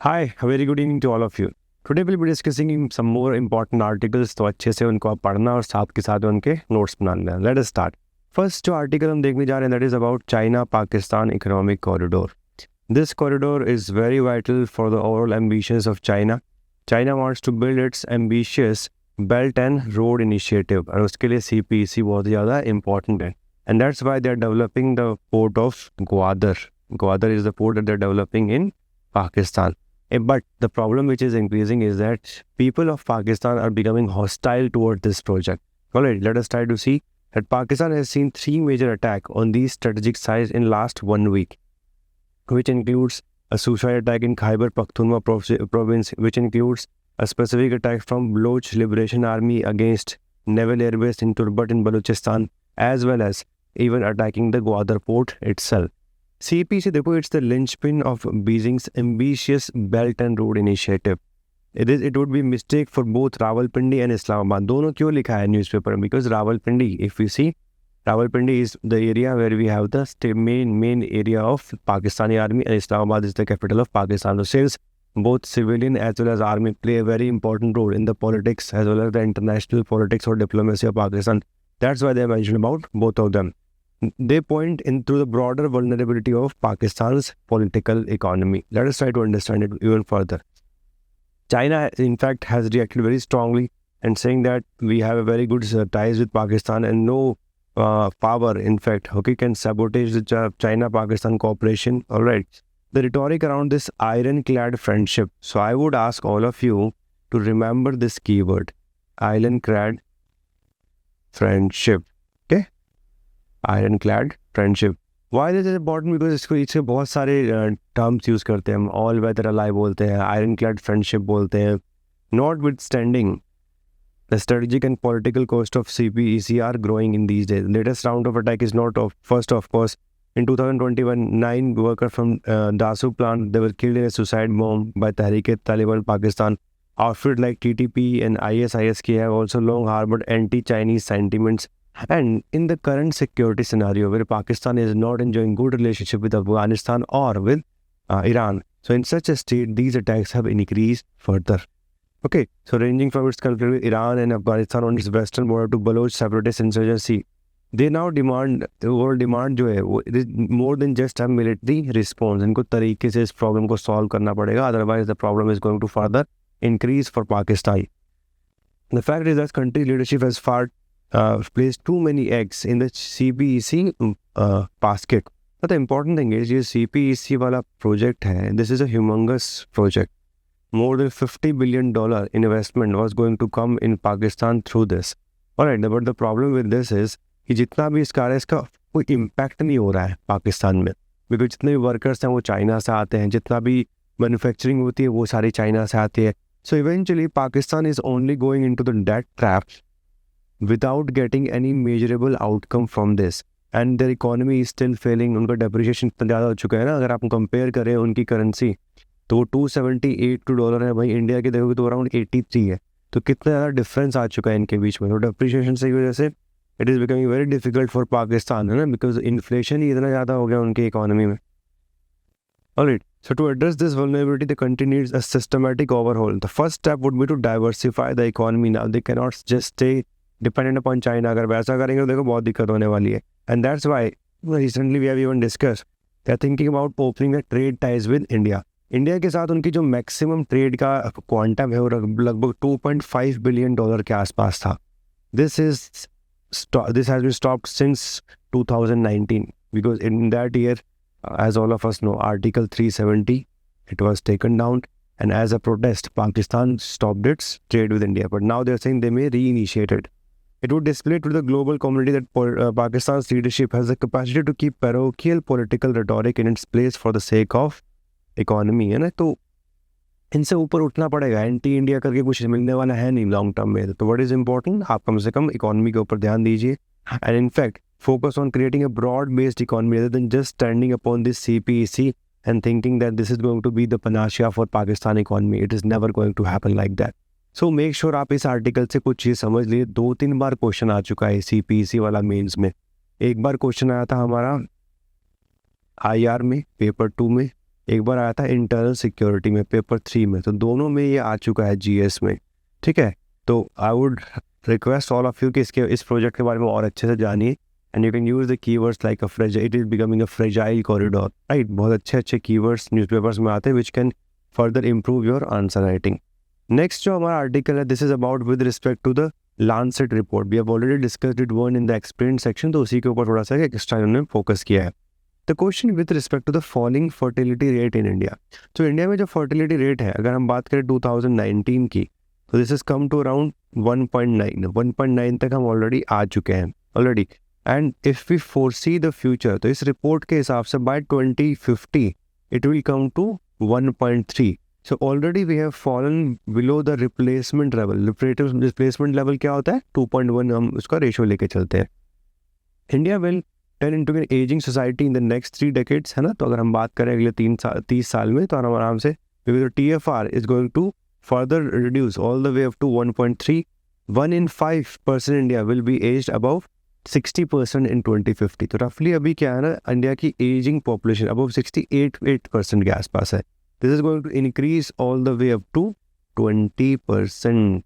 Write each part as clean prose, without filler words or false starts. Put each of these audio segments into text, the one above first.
Hi, a very good evening to all of you. Today we'll be discussing some more important articles, तो अच्छे से उनको आप पढ़ना और साथ के साथ उनके नोट्स बनाना है. Let us start. First जो आर्टिकल हम देखने जा रहे हैं that is about China-Pakistan economic corridor. This corridor is very vital for the overall ambitions of China. China wants to build its ambitious Belt and Road Initiative और उसके लिए CPEC बहुत ज़्यादा important है. And that's why they are developing the port of Gwadar. Gwadar is the port that they're developing in Pakistan. But the problem which is increasing is that people of Pakistan are becoming hostile towards this project. Alright, let us try to see that Pakistan has seen three major attacks on these strategic sites in last 1 week, which includes a suicide attack in Khyber Pakhtunkhwa province, which includes a specific attack from Baloch Liberation Army against Naval Air Base in Turbat in Balochistan, as well as even attacking the Gwadar port itself. CPC, देखो, it's the linchpin of Beijing's ambitious Belt and Road Initiative. It would be mistake for both Rawalpindi and Islamabad. दोनों क्यों लिखा है newspaper में? Because Rawalpindi, if you see, Rawalpindi is the area where we have the main area of Pakistani army, and Islamabad is the capital of Pakistan. So since both civilian as well as army play a very important role in the politics as well as the international politics or diplomacy of Pakistan, that's why they mentioned about both of them. They point into the broader vulnerability of Pakistan's political economy. Let us try to understand it even further. China, in fact, has reacted very strongly and saying that we have a very good ties with Pakistan and no power, in fact, can sabotage the China-Pakistan cooperation. All right. The rhetoric around this ironclad friendship. So I would ask all of you to remember this keyword, ironclad friendship. Ironclad friendship. Why is it important? Because इससे बहुत सारे terms use करते हैं हम. All weather ally बोलते हैं, ironclad friendship बोलते हैं. Notwithstanding, the strategic and political cost of CPEC are growing in these days. Latest round of attack is not first, of course. In 2021, 9 workers from Dasu plant, they were killed in a suicide bomb by Tehreek-e-Taliban Pakistan. Outfits like TTP and ISISK have also long harbored anti-Chinese sentiments. And in the current security scenario where Pakistan is not enjoying good relationship with Afghanistan or with Iran, so in such a state, these attacks have increased further. Okay, so ranging from its conflict with Iran and Afghanistan on its western border to Baloch separatist insurgency, they now demand, the overall demand जो है, it is more than just a military response. इनको तरीके से इस problem को solve करना पड़ेगा, otherwise the problem is going to further increase for Pakistan. The fact is that country leadership has placed too many eggs in the CPEC basket. But the important thing is, this CPEC wala project hai, this is a humongous project. More than $50 billion investment was going to come in Pakistan through this. Alright, but the problem with this is कि जितना भी इसका इसका कोई impact नहीं हो रहा है पाकिस्तान में, because जितने भी workers हैं वो चाइना से आते हैं, जितना भी manufacturing होती है वो सारी चाइना से आती है. So eventually Pakistan is only going into the debt trap without getting any measurable outcome from this, and their economy is still failing. उनका depreciation इतना ज़्यादा हो चुका है ना, अगर आप compare करें उनकी currency तो 278 डॉलर है भाई, इंडिया के देखोगे तो अराउंड 83 है. तो कितना ज़्यादा डिफरेंस आ चुका है इनके बीच में. तो डेप्रिशिएशन से की वजह से it is becoming very difficult for Pakistan, है ना, बिकॉज इन्फ्लेशन ही इतना ज़्यादा हो गया उनकी इकोनॉमी में. Alright, so to address this vulnerability, the country needs a systematic overhaul. The first step would be to diversify the economy. Now they cannot just stay dependent upon China. अगर वैसा करेंगे तो देखो बहुत दिक्कत होने वाली है. And that's why recently we have even discussed they are thinking about opening a trade ties with India. India के साथ उनकी जो मैक्सिमम ट्रेड का क्वांटम है वो लगभग $2.5 बिलियन के आसपास था. This has been stopped since 2019 because in that year, as all of us know, Article 370, it was taken down, and as a protest, Pakistan stopped its trade with India. But now they're saying they may reinitiate it. It would display to the global community that Pakistan's leadership has the capacity to keep parochial political rhetoric in its place for the sake of economy, है ना. तो इनसे ऊपर उठना पड़ेगा. Anti India करके कुछ मिलने वाला है नहीं लॉन्ग टर्म में. तो व्हाट इज इम्पोर्टेंट, आप कम से कम इकोनॉमी के ऊपर ध्यान दीजिए, and in fact focus on creating a broad-based economy rather than just standing upon this CPEC and thinking that this is going to be the panacea for Pakistan economy. It is never going to happen like that. So make sure आप इस article से कुछ चीज़ समझ लिए. 2-3 बार question आ चुका है CPEC वाला mains में. एक बार क्वेश्चन आया था हमारा IR में पेपर 2 में, एक बार आया था इंटरनल सिक्योरिटी में पेपर 3 में, तो दोनों में ये आ चुका है जीएस में, ठीक है। तो I would request all of you कि इस प्रोजेक्ट के बारे में और अच्छे से जानिए, and you can use the keywords like it is becoming a fragile corridor, right. बहुत अच्छे अच्छे कीवर्ड्स न्यूज़पेपर्स में आते हैं which can further improve your answer writing. Next जो हमारा आर्टिकल है, this is about with respect to the Lancet report. We have already discussed it one in the experience section, तो उसी के ऊपर थोड़ा सा एक्स्ट्रा उन्होंने फोकस किया है। The question with respect to the falling fertility rate in India. तो इंडिया में जो फर्टिलिटी रेट है, अगर हम बात करें 2019 की, तो this is come to around 1.9 तक हम ऑलरेडी आ चुके हैं already. And if we foresee the future, तो इस रिपोर्ट के हिसाब से by 2050 it will come to 1.3। So already we have fallen below the replacement level. Replacement level क्या होता है? 2.1 हम उसका रेशियो लेके चलते हैं। India will turn into an aging society in the next 3 decades, है ना। तो अगर हम बात करें अगले 30 साल में, तो हम आराम से because TFR is going to further reduce all the way up to 1.3. 1 in 5 person India will be aged above 60% in 2050. तो रफली अभी क्या है ना, इंडिया की एजिंग पॉपुलेशन अबव 68% के आसपास है। This is going to increase all the way up to 20%.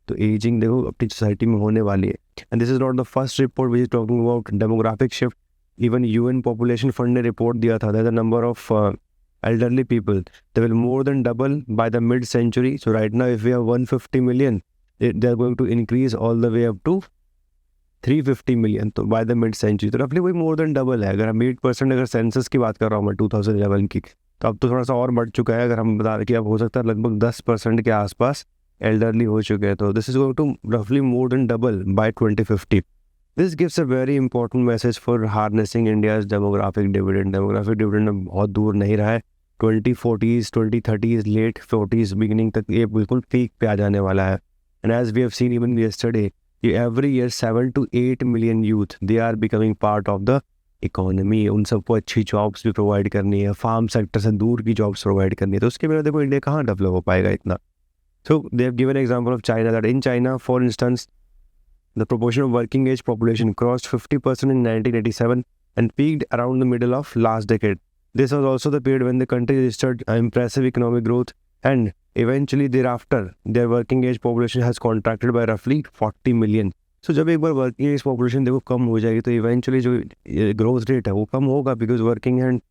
तो एजिंग देखो अपनी सोसाइटी में होने वाली है। And this is not the first report which is talking about demographic shift. Even UN population fund ने रिपोर्ट दिया था that the number of elderly people they will more than double by the mid century. So right now if we have 150 million, they are going to increase all the way up to 350 million तो by the mid century। तो रफली वही more than double है। अगर हम 8% अगर census की बात कर रहा हूँ मैं 2011 की, तो अब तो थोड़ा सा और बढ़ चुका है। अगर हम बता रहे कि अब हो सकता है लगभग 10% के आसपास एल्डरली हो चुके हैं। तो दिस इज गोइंग टू रफली more than double by 2050। This gives a very important message for harnessing India's demographic dividend. Demographic dividend में बहुत दूर नहीं रहा है, 2040s 2030s late 40s beginning तक ये बिल्कुल पीक पे आ जाने वाला है। And as we have seen even yesterday, every year 7 to 8 million youth they are becoming part of the economy. उन सबको अच्छी जॉब्स भी प्रोवाइड करनी है, फार्म सेक्टर से दूर की जॉब्स प्रोवाइड करनी है। तो उसके बिना देखो इंडिया कहाँ डेवलप हो पाएगा इतना। So they have given example of China that in China for instance the proportion of working age population crossed 50% in 1987 and peaked around the middle of last decade. This was also the period when the country registered impressive economic growth, and eventually thereafter their working age population has contracted by roughly 40 million. सो जब एक बार working age population देखो कम हो जाएगी, तो eventually जो growth rate है वो कम होगा, बिकॉज वर्किंग हैंड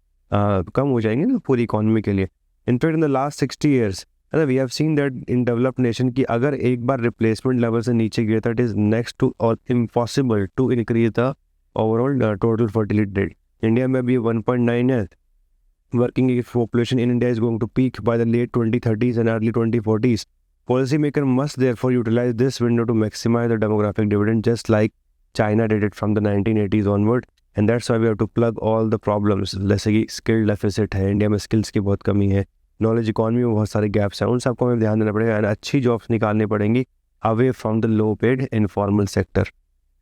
कम हो जाएंगे ना पूरी इकोनॉमी के लिए। In fact in the last 60 years है ना, we have seen that in developed nation की अगर एक बार रिप्लेसमेंट लेवल से नीचे गिरता, इट इज़ नेक्स्ट टू और impossible to increase the overall total fertility rate. India में अभी 1.9 है। Working age population in India is going to peak by the late 2030s and early 2040s. Policymaker must therefore utilize this window to maximize the demographic dividend, just like China did it from the 1980s onward. And that's why we have to plug all the problems. जैसे कि skill deficit है, India में skills की बहुत कमी है, knowledge economy में बहुत सारे गैप्स हैं, उन सबको हमें ध्यान देना पड़ेगा। एंड अच्छी जॉब्स निकालनी पड़ेंगी away from the low paid informal sector.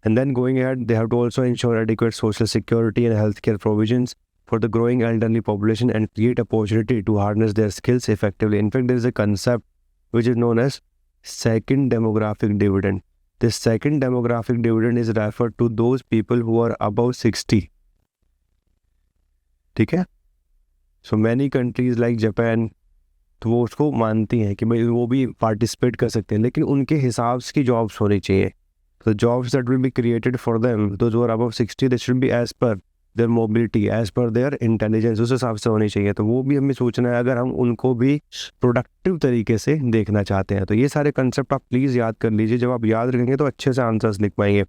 And then going ahead, they have to also ensure adequate social security and healthcare provisions for the growing elderly population and create opportunity to harness their skills effectively. In fact, there is a concept which is known as second demographic dividend. This second demographic dividend is referred to those people who are above 60. ठीक है? So many countries like Japan, तो वो उसको मानती हैं कि भाई वो भी पार्टिसिपेट कर सकते हैं, लेकिन उनके हिसाब की जॉब्स होनी चाहिए. So jobs that will be created for them, those who are above 60, they should be as per their mobility, as per their intelligence, उस हिसाब से होनी चाहिए. तो वो भी हमें सोचना है अगर हम उनको भी प्रोडक्टिव तरीके से देखना चाहते हैं. तो ये सारे कंसेप्ट आप प्लीज़ याद कर लीजिए. जब आप याद रखेंगे तो अच्छे से आंसर्स लिख पाएंगे.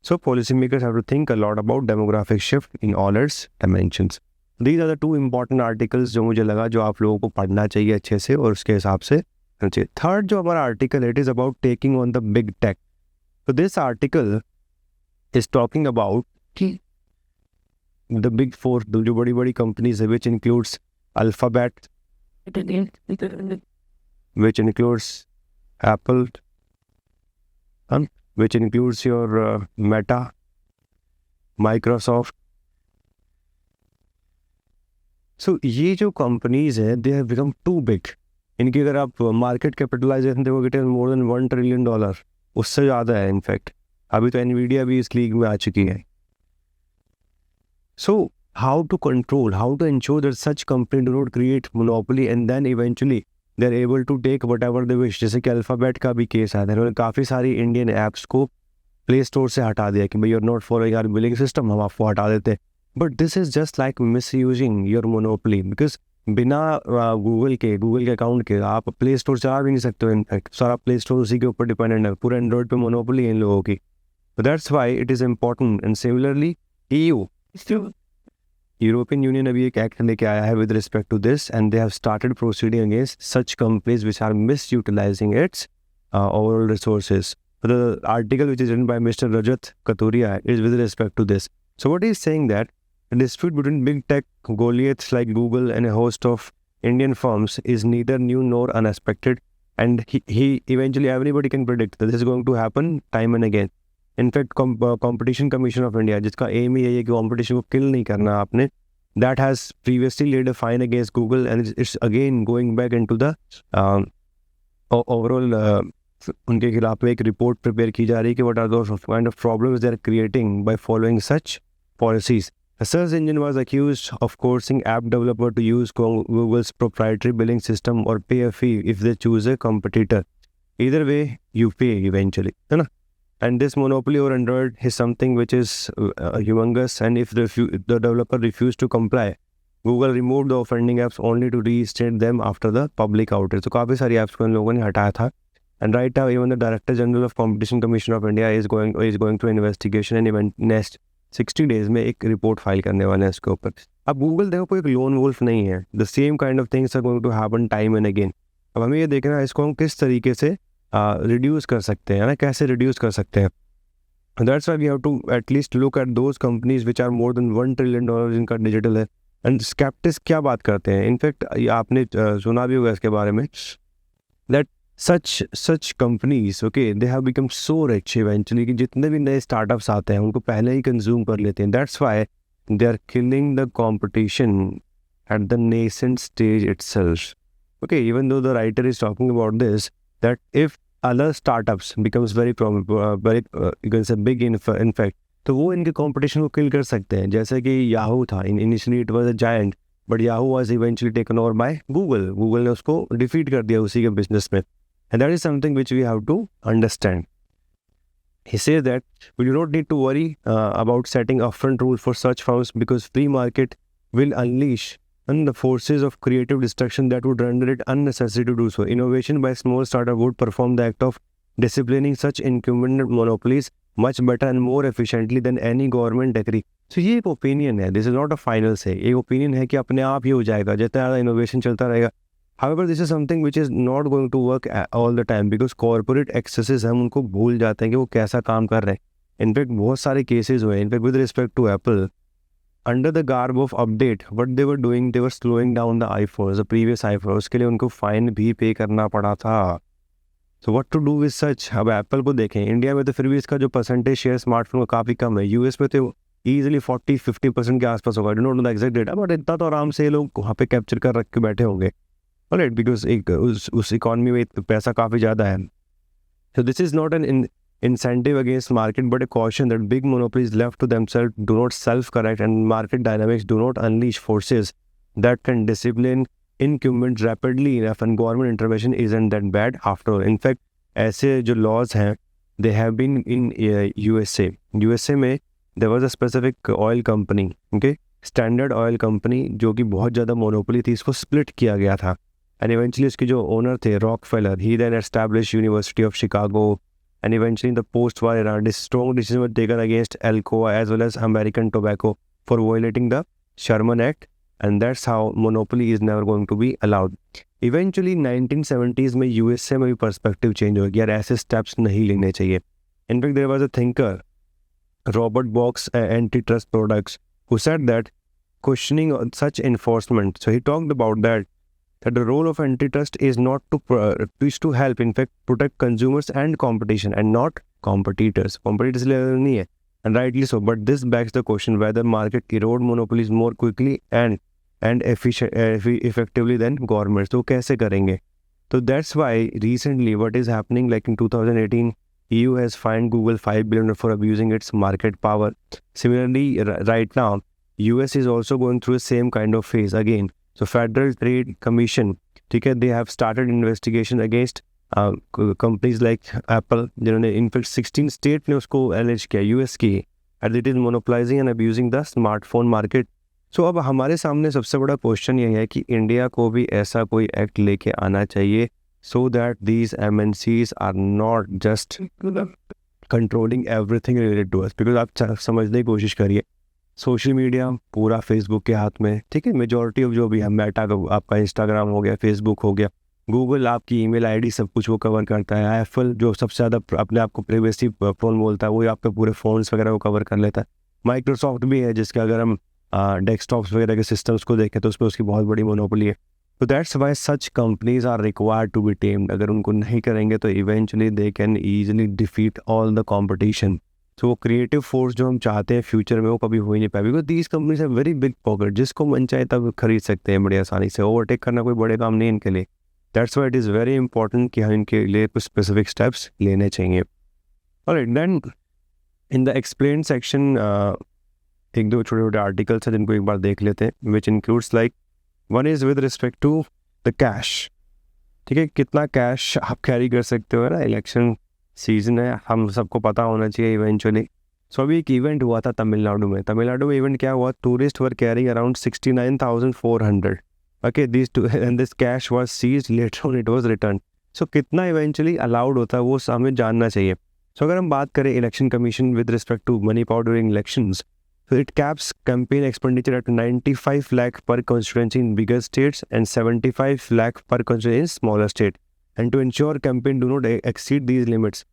So policymakers have to think a lot about demographic shift in all its dimensions. These are the two important articles जो मुझे लगा जो आप लोगों को पढ़ना चाहिए अच्छे से और उसके हिसाब से करना चाहिए. थर्ड जो हमारा article it is about taking on the big tech. So this article is talking about the big four, जो बड़ी बड़ी companies है, which includes Alphabet, which includes Apple, which includes your Meta, Microsoft. So ये जो companies है, they have become too big. इनकी अगर आप market capitalization देखोगे, it is more than $1 trillion. उससे ज़्यादा है इनफैक्ट. अभी तो एनवीडिया भी इस लीग में आ चुकी है. सो how to control, how to ensure that such company do not create monopoly and then eventually they're able to take whatever they wish. जैसे कि अल्फ़ाबेट का भी केस आया था, उन्होंने काफ़ी सारी इंडियन ऐप्स को प्ले स्टोर से हटा दिया कि भाई you are not following our billing system, हम आपको हटा देते हैं. But this is just like misusing your monopoly, because बिना गूगल के अकाउंट के आप प्ले स्टोर चला भी नहीं सकते हो. इनफैक्ट सारा प्ले स्टोर उसी के ऊपर डिपेंडेंट है, पूरे एंड्रॉइड पे मोनोपोली है इन लोगों की. That's why it is important. And similarly EU, European Union अभी एक एक्ट लेके आया है with respect to this, and they have started proceeding against such companies which are misutilising its overall resources. The article which is written by Mr. Rajat Katuria is with respect to this. So what he is saying that the dispute between big tech Goliaths like Google and a host of Indian firms is neither new nor unexpected, and he eventually everybody can predict that this is going to happen time and again. In fact, Competition Commission of India, जिसका aim ही है कि competition को kill नहीं करना आपने, that has previously laid a fine against Google, and it's again going back into the overall उनके खिलाफ में एक रिपोर्ट प्रिपेयर की जा रही है कि what are those kind of problems they are creating by following such policies. A search engine was accused of coercing app developer to use Google's proprietary billing system or pay a fee if they choose a competitor. Either way, you pay eventually, है ना? And this monopoly over Android is something which is humongous. And if the developer refused to comply, Google removed the offending apps only to reinstate them after the public outage. तो काफ़ी सारी apps को इन लोगों ने हटाया था. And right now, even the Director General of Competition Commission of India is going through investigation, and even next 60 days में एक रिपोर्ट फाइल करने वाले हैं इसके ऊपर. अब गूगल देखो कोई एक लोन वुल्फ नहीं है. The same kind of things are going to happen time and again. अब हमें ये देखना है इसको हम किस तरीके से रिड्यूस कर सकते हैं ना, कैसे रिड्यूस कर सकते हैं. That's why we have to at least look at those companies which are more than $1 trillion जिनका डिजिटल है. एंड स्केप्टिक्स क्या बात करते हैं, इनफैक्ट आपने सुना भी होगा इसके बारे में, that such companies, okay, they have become so rich eventually कि जितने भी नए स्टार्टअप्स आते हैं उनको पहले ही कंज्यूम कर लेते हैं. That's why they are killing the competition at the nascent stage itself. Okay, even though the writer is talking about this, that if other startups becomes very you can say big in fact, तो वो इनके competition को kill कर सकते हैं. जैसे कि Yahoo था, initially it was a giant, but Yahoo was eventually taken over by Google. Google ने उसको defeat कर दिया उसी के business में. And that is something which we have to understand. He says that we do not need to worry about setting upfront rules for such firms because free market will unleash the forces of creative destruction that would render it unnecessary to do so. Innovation by small startup would perform the act of disciplining such incumbent monopolies much better and more efficiently than any government decree. So ये एक opinion है. This is not a final say. एक opinion है कि अपने आप ही हो जाएगा जितना ज़्यादा innovation चलता रहेगा. However, this is something which is not going to work all the time because corporate excesses हम उनको भूल जाते हैं कि वो कैसा काम कर रहे हैं. इनफैक्ट बहुत सारे केसेस हुए. In fact with respect to Apple, under the garb of update what they were doing, they were slowing down the iPhone, the previous iPhone, उसके लिए उनको फाइन भी पे करना पड़ा था. So what to do with such. अब Apple को देखें, इंडिया में तो फिर भी इसका जो परसेंटेज शेयर स्मार्टफोन का काफ़ी कम है. यूएस में तो ईजिली 40-50% के आसपास होगा. Don't know the exact data, but इतना तो आराम से लोग वहाँ पे कैप्चर कर रख के बैठे होंगे. Alright, because उस इकॉनमी में पैसा काफ़ी ज़्यादा है. So this is not an incentive against market, but a caution that big monopolies left to themselves do not self-correct, and market dynamics do not unleash forces that can discipline incumbents rapidly enough, and government intervention isn't that bad after all. In fact, ऐसे जो laws हैं, they have been in USA. USA में there was a specific oil company, okay, Standard Oil Company, जो कि बहुत ज़्यादा monopoly थी, इसको split किया गया था. And eventually उसके जो ओनर थे Rockefeller, he then established University of Chicago, and eventually in the post-war era, strong decisions were taken against Alcoa as well as American Tobacco for violating the Sherman Act, and that's how monopoly is never going to be allowed. Eventually 1970s में USA में भी perspective change हो गया, यार ऐसे steps नहीं लेने चाहिए. In fact, there was a thinker, Robert Box, Antitrust Products, who said that questioning such enforcement, so he talked about that the role of antitrust is not to help, in fact, protect consumers and competition, and not competitors. Competitors नहीं है, and rightly so. But this begs the question whether market erode monopolies more quickly and effectively than governments. तो कैसे करेंगे? So that's why recently what is happening, like in 2018, EU has fined Google $5 billion for abusing its market power. Similarly, right now, US is also going through the same kind of phase again. So Federal Trade Commission, ठीक है, they have started investigation against companies like Apple, जिन्होंने in fact 16 state ने उसको allege किया US की, and it is monopolising and abusing the smartphone market. So अब हमारे सामने सबसे बड़ा क्वेश्चन ये है कि इंडिया को भी ऐसा कोई एक्ट लेके आना चाहिए so that these MNCs are not just controlling everything related to us. Because आप समझने की कोशिश करिए, सोशल मीडिया पूरा फेसबुक के हाथ में, ठीक है, मेजॉरिटी ऑफ जो भी है, मेटा का आपका इंस्टाग्राम हो गया, फेसबुक हो गया, गूगल आपकी ईमेल आईडी सब कुछ वो कवर करता है, एप्पल जो सबसे ज़्यादा अपने आप को प्राइवेसी फोन बोलता है वो आपके पूरे फ़ोन्स वगैरह को कवर कर लेता है. माइक्रोसॉफ्ट भी है जिसके अगर हम डेस्कटॉप्स वगैरह के सिस्टम्स को देखें तो उसमें उसकी बहुत बड़ी मोनोपोली है. तो that's why such companies are required to be tamed. अगर उनको नहीं करेंगे तो eventually they can easily defeat all the competition. तो वो क्रिएटिव फोर्स जो हम चाहते हैं फ्यूचर में वो कभी हो ही नहीं पाए, बिकॉज दीज कंपनीज है वेरी बिग पॉकेट, जिसको मन चाहे तब खरीद सकते हैं बड़ी आसानी से. ओवरटेक करना कोई बड़े काम नहीं इनके लिए. That's why it is very important कि हम इनके लिए कुछ स्पेसिफिक स्टेप्स लेने चाहिए. Alright, then in the explain section एक दो छोटे छोटे आर्टिकल्स हैं जिनको एक बार देख लेते हैं, which includes like one is with respect to the cash. ठीक है, कितना कैश आप कैरी कर सकते हो, है ना, इलेक्शन सीजन है, हम सबको पता होना चाहिए इवेंचुअली. सो अभी एक इवेंट हुआ था तमिलनाडु में इवेंट क्या हुआ, tourist were carrying around 69,400. Okay, this cash was seized, later on it was returned. So कितना eventually allowed होता है वो हमें जानना चाहिए. So अगर हम बात करें election commission with respect to money power during elections, so it caps campaign expenditure at 95 lakh per constituency in bigger states and 75 lakh per constituency in smaller state. And to ensure campaign do not exceed these limits,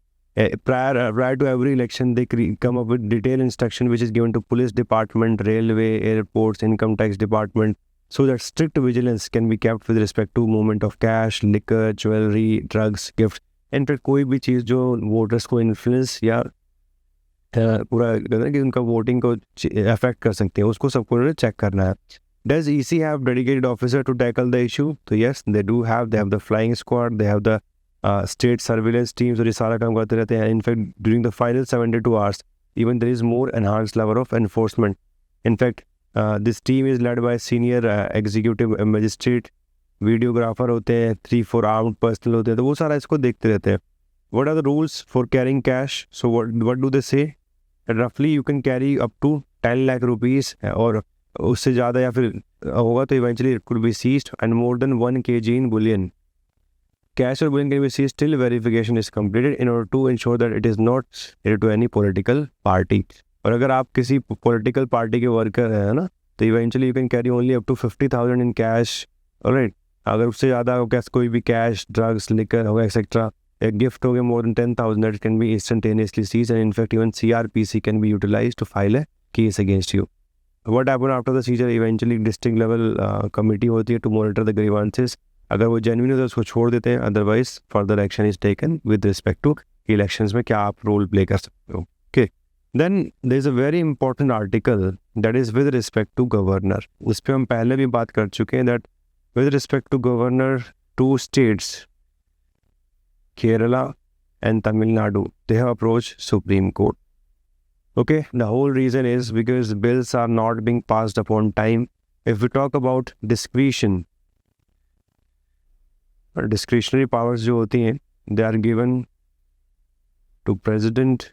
prior to every election they come up with detailed instruction which is given to police department, railway, airports, income tax department, so that strict vigilance can be kept with respect to movement of cash, liquor, jewelry, drugs, gifts. In fact, कोई भी चीज़ जो voters को influence या पूरा कि उनका voting को affect कर सकते हैं, उसको सबको उन्होंने चेक करना है. Does EC have dedicated officer to tackle the issue? तो yes, they do have. They have the flying squad, they have the state surveillance teams, और ये सारा काम करते रहते हैं. In fact, during the final 72 hours, even there is more enhanced level of enforcement. In fact, this team is led by senior executive magistrate, videographer होते हैं, 3-4 armed personnel होते हैं, तो वो सारा इसको देखते रहते हैं. What are the rules for carrying cash? So what do they say? Roughly you can carry up to 10 lakh rupees, और उससे ज़्यादा या फिर होगा तो eventually it could be seized, and more than 1 kg in bullion. Cash or bullion can be seized till verification is completed in order to ensure that it is not related to any political party. और अगर आप किसी political party के worker हैं ना, तो eventually you can carry only up to 50,000 in cash. Alright, अगर उससे ज़्यादा कोई भी कैश, ड्रग्स, लिकर होगा एक्सेट्रा, एक गिफ्ट हो गया more than 10,000, that can be instantaneously seize, and in fact even CRPC can be utilise to file a case against you. What happen after the seizure, eventually district level committee होती है to monitor the grievances. अगर वो genuine है तो उसको छोड़ देते हैं, otherwise further action is taken with respect to elections में क्या आप रोल प्ले कर सकते हो. Okay, then there is a very important article that is with respect to governor. उस पर हम पहले भी बात कर चुके हैं that with respect to governor, 2 states, Kerala and Tamil Nadu, they have approached Supreme Court. Okay, the whole reason is because bills are not being passed upon time. If we talk about discretion, discretionary powers जो होती हैं, they are given to president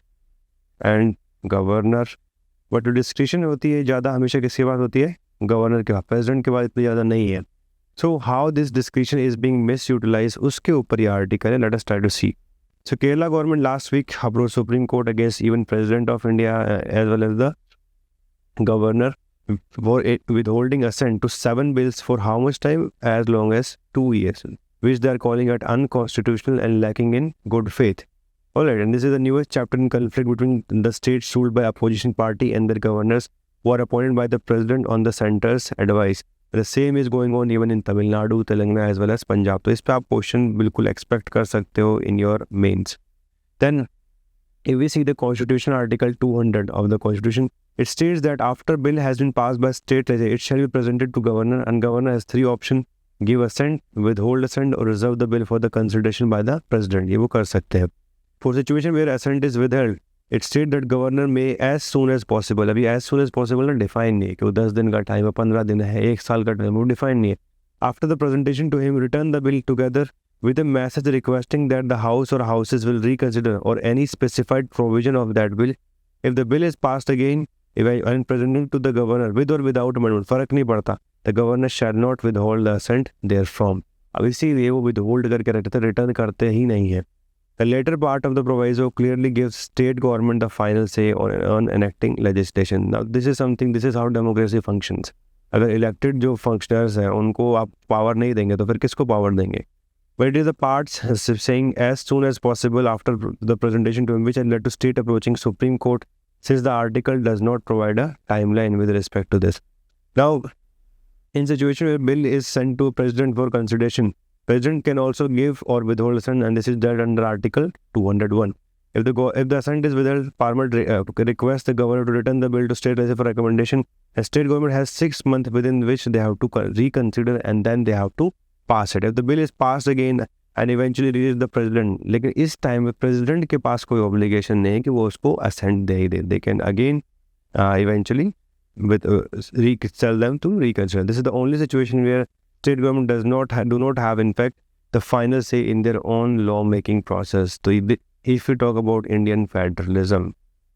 and governor. But जो description होती है ज़्यादा हमेशा किसके पास होती है, गवर्नर के पास, प्रेसिडेंट के पास इतनी ज़्यादा नहीं है. So how this description is being misutilise, उसके ऊपर ये आर्टिकल है. Let us try to see. So Kerala government last week approach Supreme Court against even President of India as well as the governor for withholding assent to 7 bills for how much time? As long as 2 years, which they are calling it unconstitutional and lacking in good faith. Alright, and this is the newest chapter in conflict between the states ruled by opposition party and their governors who are appointed by the president on the center's advice. The same is going on even in Tamil Nadu, Telangana as well as Punjab. तो इस पे आप question बिल्कुल expect कर सकते हो in your mains. Then, if we see the Constitution Article 200 of the Constitution, it states that after bill has been passed by state legislature, it shall be presented to governor, and governor has 3 options: give assent, withhold assent, or reserve the bill for the consideration by the president. ये वो कर सकते हैं. For situation where assent is withheld, it state that governor में as soon as possible, अभी as soon as possible ना define नहीं है कि वो 10 दिन का टाइम है, 15 दिन है, 1 साल का टाइम, वो डिफाइन नहीं है. After the presentation to him return the bill together with a message requesting that the House or Houses will reconsider or any specified provision of that bill. If the bill is passed again and presented to the governor with or without amendment, फर्क नहीं पड़ता, the governor shall not withhold the assent therefrom. अब इसीलिए वो withhold करके रखते, return करते ही नहीं है. The later part of the proviso clearly gives state government the final say on enacting legislation. Now this is something, this is how democracy functions. अगर elected जो functionaries हैं उनको आप power नहीं देंगे तो फिर किसको power देंगे? But it is the parts saying as soon as possible after the presentation to him which had led to state approaching Supreme Court, since the article does not provide a timeline with respect to this. Now, in situation where bill is sent to President for consideration, President can also give or withhold assent, and this is done under Article 201. If the assent is withheld, Parliament requests the governor to return the bill to state legislature for recommendation. The state government has 6 months within which they have to reconsider and then they have to pass it. If the bill is passed again and eventually reaches the president, लेकिन इस time में president के पास कोई obligation नहीं है कि वो उसको असेंट दे ही दे. They can again eventually tell them to reconsider. This is the only situation where state government do not have in fact the final say in their own law making process. So if we talk about Indian federalism,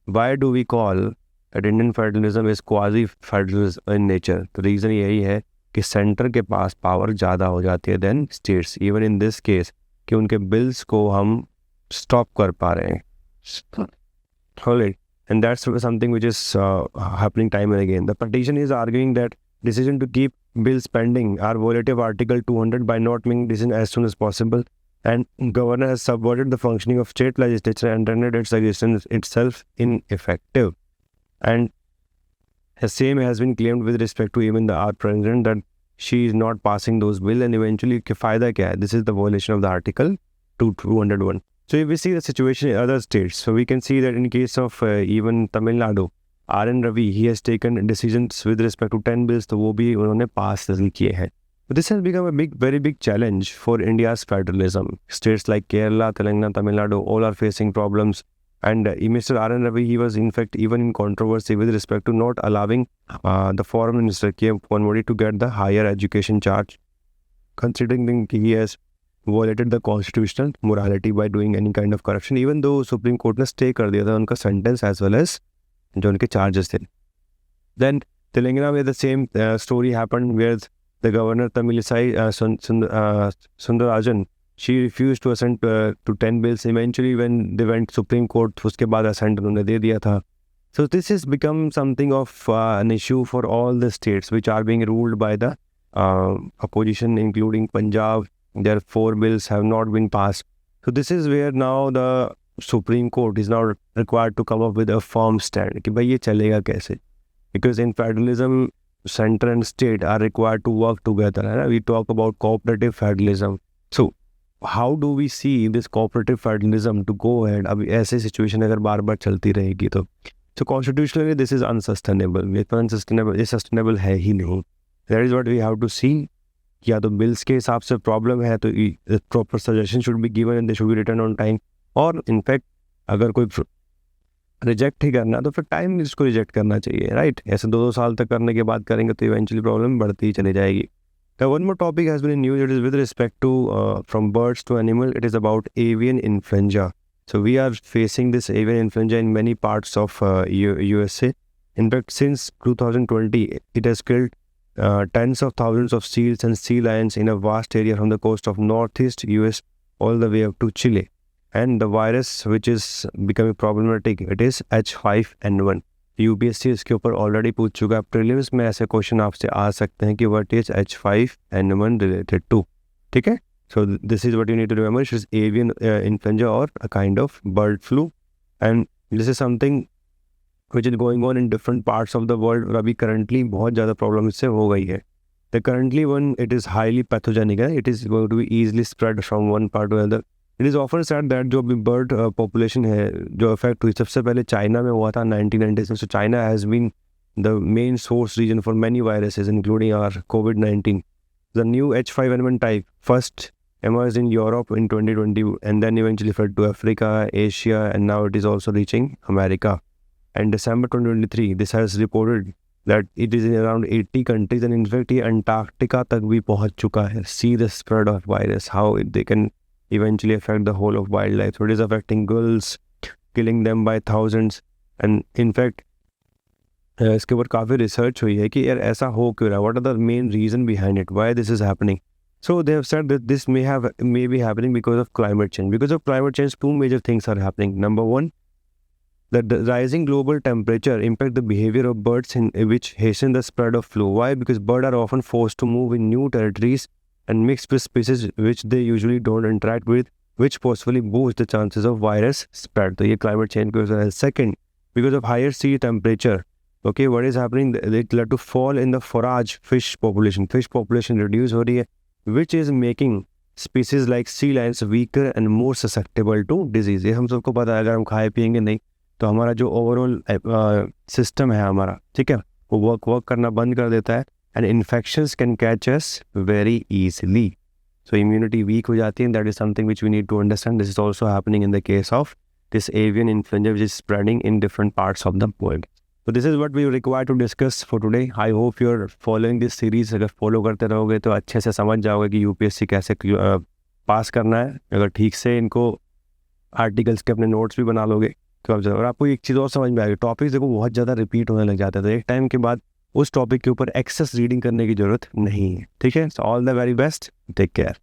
why do we call that Indian federalism is quasi federalism in nature? The reason यही है कि centre के पास power ज़्यादा हो जाती है than states, even in this case कि उनके बिल्स को हम स्टॉप कर पा रहे हैं. Alright, and that's something which is happening time and again. The petition is arguing that decision to keep bills pending are violative of Article 200 by not making decision as soon as possible, and governor has subverted the functioning of state legislature and rendered its existence itself ineffective. And the same has been claimed with respect to even our president that she is not passing those bills, and eventually फायदा क्या है? This is the violation of the Article 201. So if we see the situation in other states, so we can see that in case of even Tamil Nadu, R.N. Ravi, he has taken decisions with respect to 10 bills, तो वो भी उन्होंने pass किए हैं. But this has become a very big challenge for India's federalism. States like Kerala, Telangana, Tamil Nadu, all are facing problems. And Mr. R.N. Ravi, he was in fact even in controversy with respect to not allowing the foreign minister K. Ponmodi to get the higher education charge, considering that he has violated the constitutional morality by doing any kind of corruption, even though Supreme Court ने stay कर दिया था उनका sentence as well as जो उनके charges थे. Then Telangana में the same story happened where the governor Tamilisai Sundarajan, she refused to assent to 10 bills. Eventually when they went Supreme Court, उसके बाद assent उन्होंने दे दिया था. So this has become something of an issue for all the states which are being ruled by the opposition, including Punjab. Their 4 bills have not been passed. So this is where now the Supreme Court is now required to come up with a firm stand कि भाई ये चलेगा कैसे? Because in federalism, center and state are required to work together. है ना? We talk about cooperative federalism. So how do we see this cooperative federalism to go ahead? अब ऐसे situation अगर बार बार चलती रहेगी तो so constitutionally this is unsustainable. ये unsustainable, ये sustainable है ही नहीं. That is what we have to see. या तो बिल्स के हिसाब से प्रॉब्लम है तो proper suggestion should be given and they should be return on time, और इनफैक्ट अगर कोई रिजेक्ट ही करना तो फिर टाइम इसको रिजेक्ट करना चाहिए, राइट? ऐसे 2 साल तक करने के बाद करेंगे तो इवेंचुअली प्रॉब्लम बढ़ती ही चली जाएगी. One more topic has been in news, it is with respect to from birds to animal, it is about avian influenza. So we are facing this avian influenza in many parts of USA. In fact, since 2020, it has killed tens of thousands of seals and sea lions in a vast area from the coast of northeast US all the way up to Chile. And the virus which is becoming problematic, it is H5N1. UPSC इसके ऊपर already पूछ चुका है. Prelims में ऐसे question आपसे आ सकते हैं कि what is H5N1 related to. ठीक है, so this is what you need to remember. It is avian influenza or a kind of bird flu, and this is something which is going on in different parts of the world. और अभी currently बहुत ज़्यादा problem इससे हो गई है. The currently one, it is highly pathogenic. It is going to be easily spread from one part to another. It is often said that जो भी bird population है जो affect हुई सबसे पहले चाइना में हुआ था 1990s. So China has been the main source region for many viruses including our COVID-19. The new H5N1 type first emerged in Europe in 2020 and then eventually spread to Africa, Asia, and now it is also reaching America. And December 2023, this has reported that it is in around 80 countries, and in fact ये Antarctica तक भी पहुंच चुका है. See the spread of virus, how they can eventually affect the whole of wildlife. So it is affecting gulls, killing them by thousands. And in fact इसके ऊपर काफ़ी research हुई है कि यार ऐसा हो क्यों रहा है, what are the main reason behind it, why this is happening. So they have said that this may be happening because of climate change. Because of climate change, two major things are happening. Number one, that the rising global temperature impact the behavior of birds, which hasten the spread of flu. Why? Because birds are often forced to move in new territories and mix with species which they usually don't interact with, which possibly boost the chances of virus spread. So, ये climate change goes on. Second, because of higher sea temperature, okay, what is happening? It led to fall in the forage fish population. Fish population reduce हो रही है, which is making species like sea lions weaker and more susceptible to disease. ये हम सबको पता है, अगर हम खाए पिएंगे नहीं तो हमारा जो ओवरऑल सिस्टम है हमारा, ठीक है, वो वर्क करना बंद कर देता है, and infections can catch us very easily. So immunity weak हो जाती है. That is something which we need to understand. This is also happening in the case of this avian influenza which is spreading in different parts of the world. So this is what we require to discuss for today. I hope you're following this series. अगर follow करते रहोगे तो अच्छे से समझ जाओगे कि UPSC कैसे पास करना है. अगर ठीक से इनको आर्टिकल्स के अपने नोट्स भी बना लोगे तो आप, और आपको एक चीज़ और समझ में आएगी, टॉपिक्स देखो बहुत ज़्यादा रिपीट होने लग जाते हैं, तो एक टाइम के बाद उस टॉपिक के ऊपर एक्सेस रीडिंग करने की ज़रूरत नहीं है. ठीक है. So all the very best. Take care.